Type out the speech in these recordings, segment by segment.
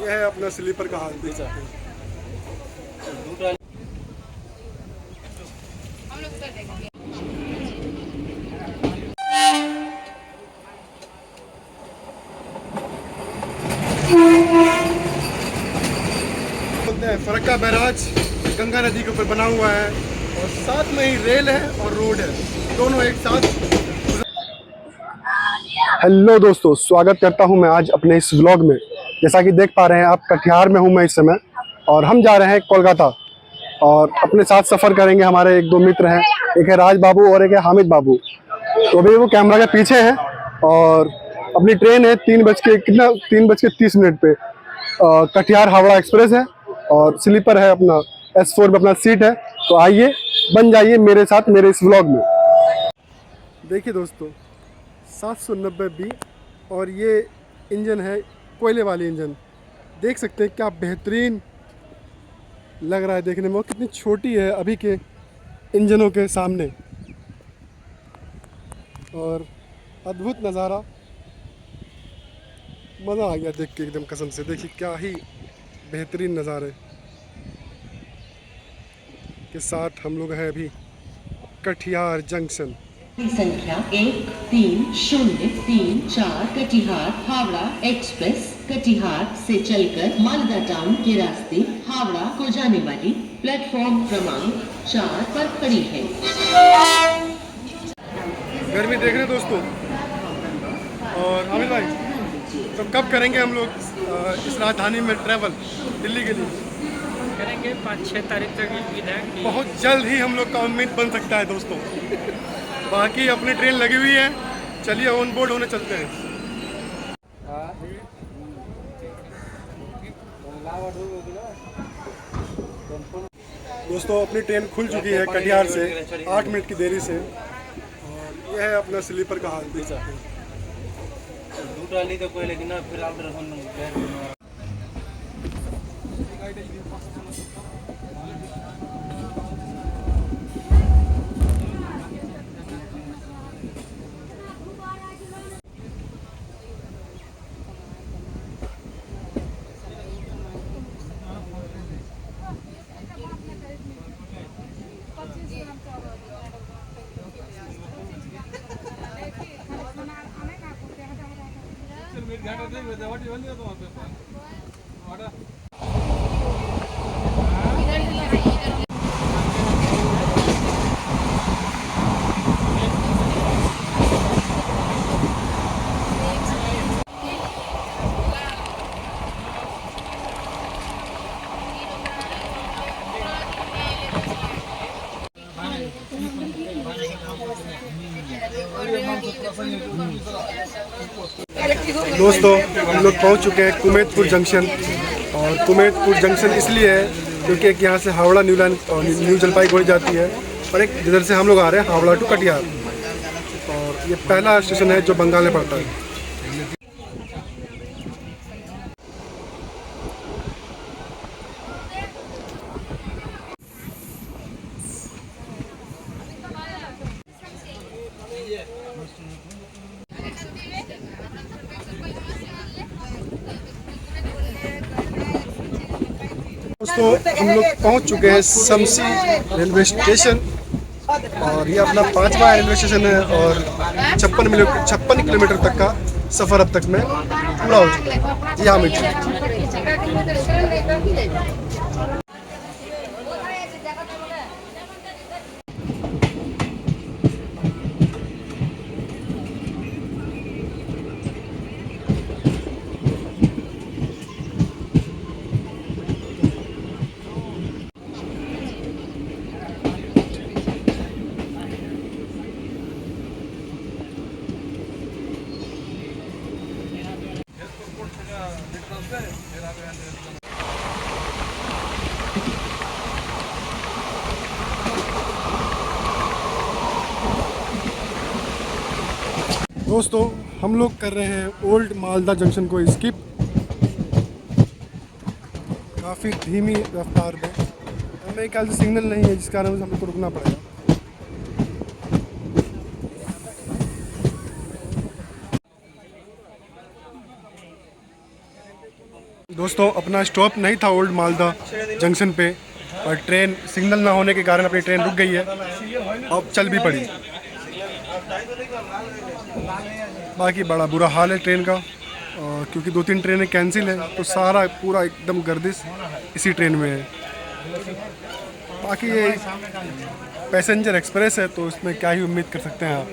ये है अपना स्लीपर का हाल देख सकते हैं। बोलते हैं फरक्का बैराज गंगा नदी के ऊपर बना हुआ है और साथ में ही रेल है और रोड है, दोनों एक साथ। हेलो दोस्तों, स्वागत करता हूं मैं आज अपने इस व्लॉग में। जैसा कि देख पा रहे हैं आप, कटिहार में हूं मैं इस समय और हम जा रहे हैं कोलकाता और अपने साथ सफ़र करेंगे। हमारे एक दो मित्र हैं, एक है राज बाबू और एक है हामिद बाबू। तो अभी वो कैमरा के पीछे हैं और अपनी ट्रेन है 3:30 पे। कटिहार हावड़ा एक्सप्रेस है और स्लीपर है, अपना S4 में अपना सीट है। तो आइए, बन जाइए मेरे साथ मेरे इस व्लॉग में। देखिए दोस्तों, 790B और ये इंजन है कोयले वाली इंजन। देख सकते हैं क्या बेहतरीन लग रहा है देखने में, वो कितनी छोटी है अभी के इंजनों के सामने। और अद्भुत नज़ारा, मज़ा आ गया देख के एकदम कसम से। देखिए क्या ही बेहतरीन नज़ारे के साथ हम लोग हैं अभी कटिहार जंक्शन। संख्या 1303 कटिहार हावड़ा एक्सप्रेस कटिहार से चलकर मालदा टाउन के रास्ते हावड़ा को जाने वाली प्लेटफॉर्म क्रमांक 4 पर खड़ी है। गर्मी देख रहे हैं दोस्तों। और हामिद भाई, तो कब करेंगे हम लोग इस राजधानी में ट्रैवल दिल्ली के लिए? करेंगे 5-6 तारीख तक उम्मीद है कि बहुत जल्द ही हम लोग का उम्मीद बन सकता है दोस्तों। बाकी अपनी ट्रेन लगी हुई है, चलिए ऑन बोर्ड होने चलते हैं। दोस्तों अपनी ट्रेन खुल चुकी है कटिहार से 8 मिनट की देरी से और यह है अपना स्लीपर का हाल देख सकते हैं। तो कोई लेकिन फिर आप दोस्तों हम लोग पहुंच चुके हैं कुमेतपुर जंक्शन। और कुमेतपुर जंक्शन इसलिए है क्योंकि एक यहाँ से हावड़ा न्यू लाइन और न्यू जलपाईगुड़ी जाती है और एक जिधर से हम लोग आ रहे हैं हावड़ा टू कटिहार। और ये पहला स्टेशन है जो बंगाल में पड़ता है। दोस्तों हम लोग पहुंच चुके हैं शमसी रेलवे स्टेशन और ये अपना 5वां रेलवे स्टेशन है और 56 किलोमीटर तक का सफ़र अब तक में पूरा हो चुका है। जी हाँ मित्र, दोस्तों हम लोग कर रहे हैं ओल्ड मालदा जंक्शन को स्किप काफ़ी धीमी रफ्तार में। मेरे ख्याल से सिग्नल नहीं है जिस कारण हम लोग को रुकना पड़ेगा। दोस्तों अपना स्टॉप नहीं था ओल्ड मालदा जंक्शन पे, और ट्रेन सिग्नल ना होने के कारण अपनी ट्रेन रुक गई है, अब चल भी पड़ी। बाकी बड़ा बुरा हाल है ट्रेन का, क्योंकि 2-3 ट्रेनें कैंसिल है, तो सारा पूरा एकदम गर्दिश इसी ट्रेन में है। बाकी ये पैसेंजर एक्सप्रेस है, तो इसमें क्या ही उम्मीद कर सकते हैं आप।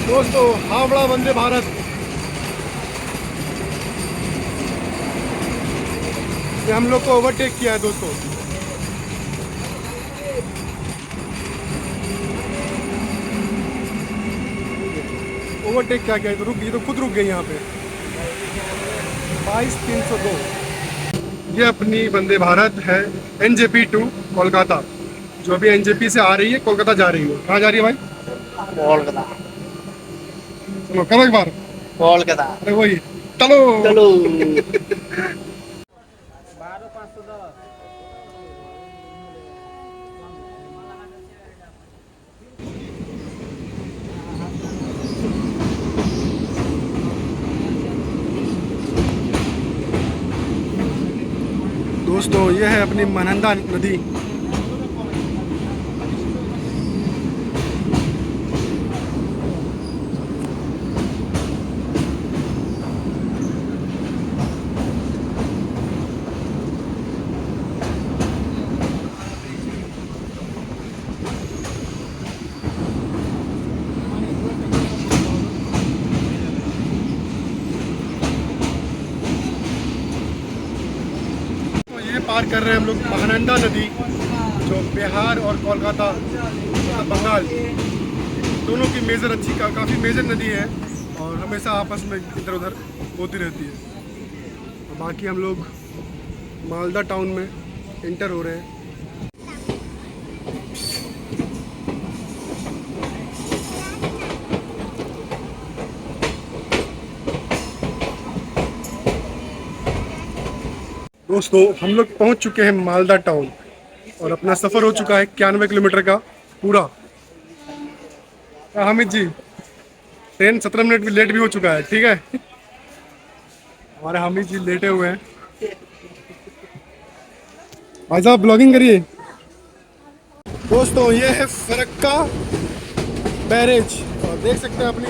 दोस्तों हावड़ा वंदे भारत ये हम लोग को ओवरटेक किया है दोस्तों। ओवरटेक क्या किया है, तो रुक गई, तो खुद रुक गई यहाँ पे। 22,302 ये अपनी वंदे भारत है NJP टू कोलकाता, जो अभी NJP से आ रही है, कोलकाता जा रही है। कहाँ जा रही है भाई? कोलकाता। चलो करो एक बार। कोलकाता। अरे वही, चलो चलो। दोस्तों ये है अपनी महानंदा नदी। पार कर रहे हैं हम लोग महानंदा नदी, जो बिहार और कोलकाता बंगाल दोनों की मेजर काफ़ी मेजर नदी है, और हमेशा आपस में इधर उधर होती रहती है। और बाकी हम लोग मालदा टाउन में इंटर हो रहे हैं। दोस्तों हम लोग पहुंच चुके हैं मालदा टाउन, और अपना सफ़र हो चुका है 91 किलोमीटर का पूरा। हामिद जी, ट्रेन 17 मिनट भी लेट भी हो चुका है, ठीक है। हमारे हामिद जी लेटे हुए हैं। भाई साहब ब्लॉगिंग करिए। दोस्तों ये है फरक्का बैरेज, और देख सकते हैं अपनी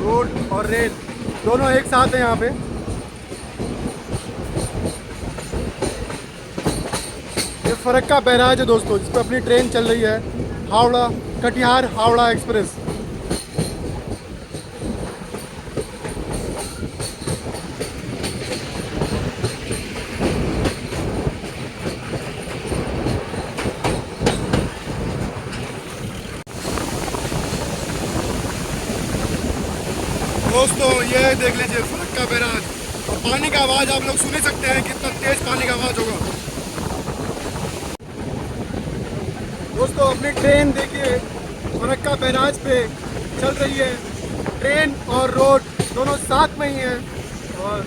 रोड और रेल दोनों एक साथ हैं यहाँ पे। ये फरक्का बैराज है दोस्तों, जिस पर अपनी ट्रेन चल रही है, हावड़ा कटिहार हावड़ा एक्सप्रेस। दोस्तों ये देख लीजिए फरक्का बैराज, और पानी का आवाज़ आप लोग सुन ही सकते हैं, कितना तेज पानी का आवाज़ होगा। दोस्तों अपनी ट्रेन देखिए फरक्का बैराज पे चल रही है, ट्रेन और रोड दोनों साथ में ही हैं। और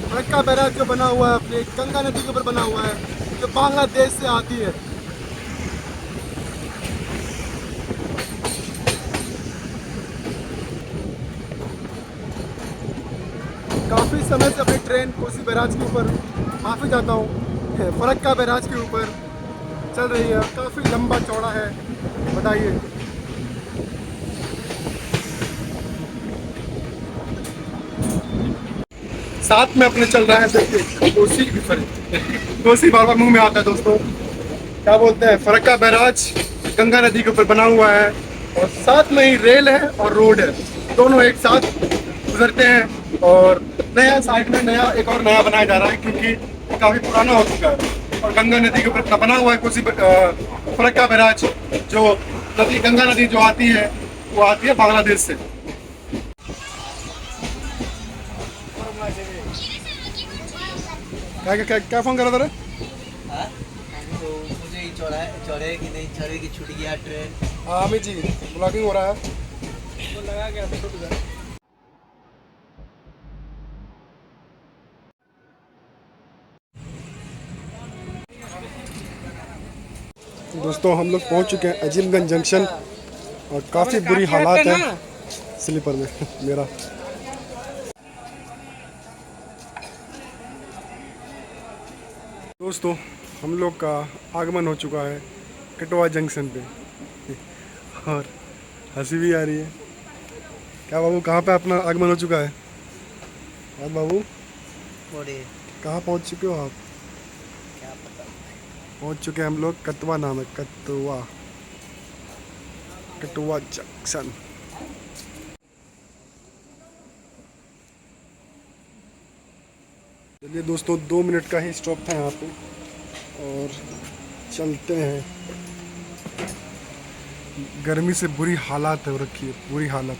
फरक्का बैराज जो बना हुआ है अपनी गंगा नदी के ऊपर बना हुआ है, जो बांग्लादेश से आती है। काफ़ी समय से अपनी ट्रेन कोसी बैराज के ऊपर काफ़ी जाता हूँ, फरक्का बैराज के ऊपर चल रही है, काफ़ी लंबा चौड़ा है, बताइए। साथ में अपने चल रहा है देखिए कोसी, कोसी बार बार मुंह में आता है दोस्तों, क्या बोलते हैं, फरक्का बैराज गंगा नदी के ऊपर बना हुआ है, और साथ में ही रेल है और रोड है, दोनों एक साथ गुजरते हैं। और नया साइड में एक और नया बनाया जा रहा है, क्योंकि काफ़ी पुराना हो चुका है। और गंगा नदी के ऊपर बना हुआ है कोसी फरक्का बैराज, जो नदी गंगा नदी जो आती है वो आती है बांग्लादेश से। क्या फोन करा था रे? तो मुझे ही चढ़े कि नहीं चढ़े कि छूट गया ट्रेन। हाँ अमित जी ब्लॉगिंग हो रहा है। लगा गया तो टूट गया। दोस्तों हम लोग पहुंच चुके हैं अजीमगंज जंक्शन और काफ़ी बुरी हालात है स्लीपर में मेरा। दोस्तों हम लोग का आगमन हो चुका है कटवा जंक्शन पे और हंसी भी आ रही है। क्या बाबू कहाँ पे अपना आगमन हो चुका है? और बाबू बोलिए कहाँ पहुँच चुके हो आप? क्या पता। पहुँच चुके हैं हम लोग कटवा, नाम है कटवा, कटवा जंक्शन। चलिए दोस्तों 2 मिनट का ही स्टॉप था यहाँ पे और चलते हैं। गर्मी से बुरी हालत है रखी है, बुरी हालत,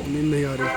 नींद नहीं आ रही।